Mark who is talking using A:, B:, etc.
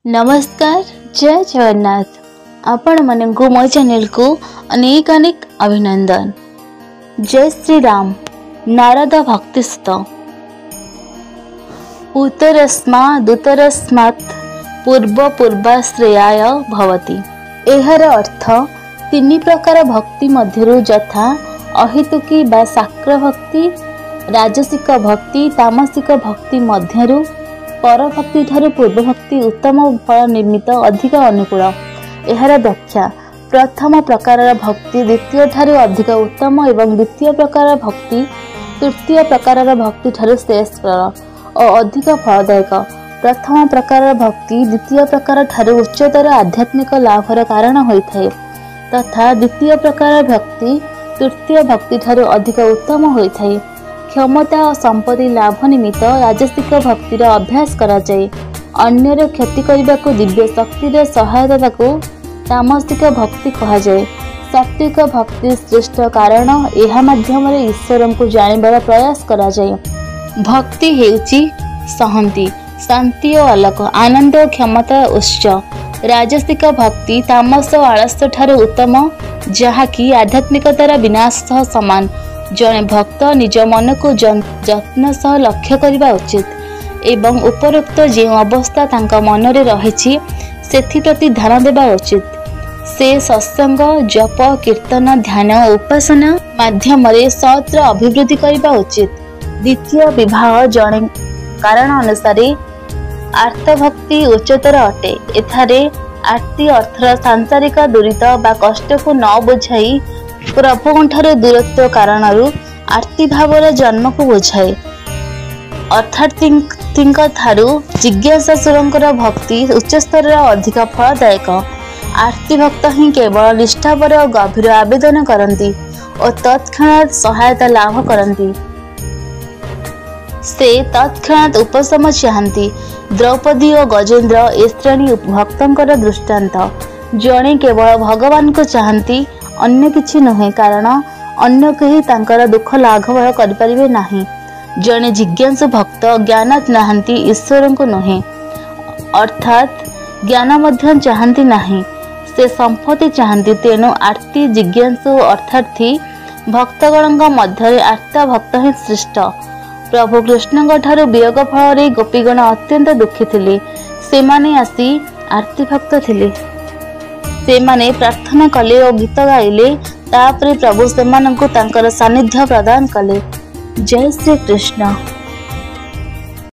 A: नमस्कार, जय जगन्नाथ। आपण मनंकु मो चैनल को अनेक अनेक अभिनंदन। जय श्री राम। नारद भक्तिस्त उत्तरस्मादुत्तरस्मात् पूर्व पूर्वाश्रयाय भवति। एहर अर्थ तीन प्रकार भक्ति मध्यरु यथा अहेतुकी बा साक्र भक्ति, राजसिक भक्ति, तामसिक भक्ति मध्यरु पर भक्ति ठारू पूर्व भक्ति उत्तम फल निर्मित अधिक अनुकूल। एहार व्याख्या प्रथम प्रकार भक्ति द्वितीय ठारू अधिक उत्तम एवं द्वितीय प्रकार भक्ति तृतीय प्रकार भक्ति ठारू श्रेष्ठ और अधिक फलदायक। प्रथम प्रकार भक्ति द्वितीय प्रकार ठारू उच्चतर आध्यात्मिक लाभर कारण होइथाय तथा द्वितीय प्रकार भक्ति तृतीय भक्ति ठारू अधिक उत्तम होइथाय। क्षमता और संपत्ति लाभ निमित्त राजसिक भक्तिर अभ्यास करा जाए। अन्यर क्षति करने को दिव्य शक्तिर सहायता को तामसिक भक्ति कहा जाए। सात्विक भक्ति श्रेष्ठ कारण यह माध्यम ईश्वर को जानिबार प्रयास करा जाए। भक्ति हेउची सहंती, शांति और आलोक, आनंद और क्षमता उच्च। राजसिक भक्ति तामस और आलस्य ठारू उत्तम, जहाँकि आध्यात्मिकतार विनाश सह समान। जड़े भक्त निज मन को जत्न सह लक्ष्य करने उचित एवं उपरोक्त जो अवस्था तांका मन रे रहिछि सेथि प्रति ध्यान देबा उचित। से सत्संग, जप, कीर्तन, ध्यान और उपासना माध्यम रे सत्र अभिवृद्धि करबा उचित। द्वितीय विवाह जड़े कारण अनुसार आर्त भक्ति उच्चतर अटे। एथारे आर्ति अर्थर सांसारिक दुरित बा कष्ट को न बुझाई प्रभुठार दूरत्व कारण आर्ति भावर जन्म को बुझाए। अर्थात ठारू जिज्ञासासुरंकर भक्ति उच्च स्तर अधिक फलदायक। आर्ति भक्त ही केवल निष्ठापर और गभीर आवेदन करती और तत्क्षणात् सहायता लाभ करती। से तत्क्षणात् उपशम चाहती। द्रौपदी और गजेन्द्र ए श्रेणी भक्तंकर दृष्टांत। जड़े केवल भगवान को चाहती, अन्य किछि नहे, कारण अन्य कहीं तांकर दुख लाघव करिपारिबे नाही। जड़े जिज्ञासु भक्त ज्ञानात नाहंती, ईश्वर को नहे, अर्थात ज्ञान मध्य चाहती नाही, से संपत्ति चाहती। तेणु आर्ति जिज्ञासु अर्थार्थी भक्तगण मध्य आर्ता भक्त ही श्रेष्ठ। प्रभु कृष्ण ठारू वियोग फल गोपीगण अत्यंत दुखी थिले। सेमाने आसी आर्ति भक्त थिले। सेमाने प्रार्थना कले और गीत गाइले। तापरे प्रभु सेमानंकु तांकर सानिध्य प्रदान कले। जय श्री कृष्ण।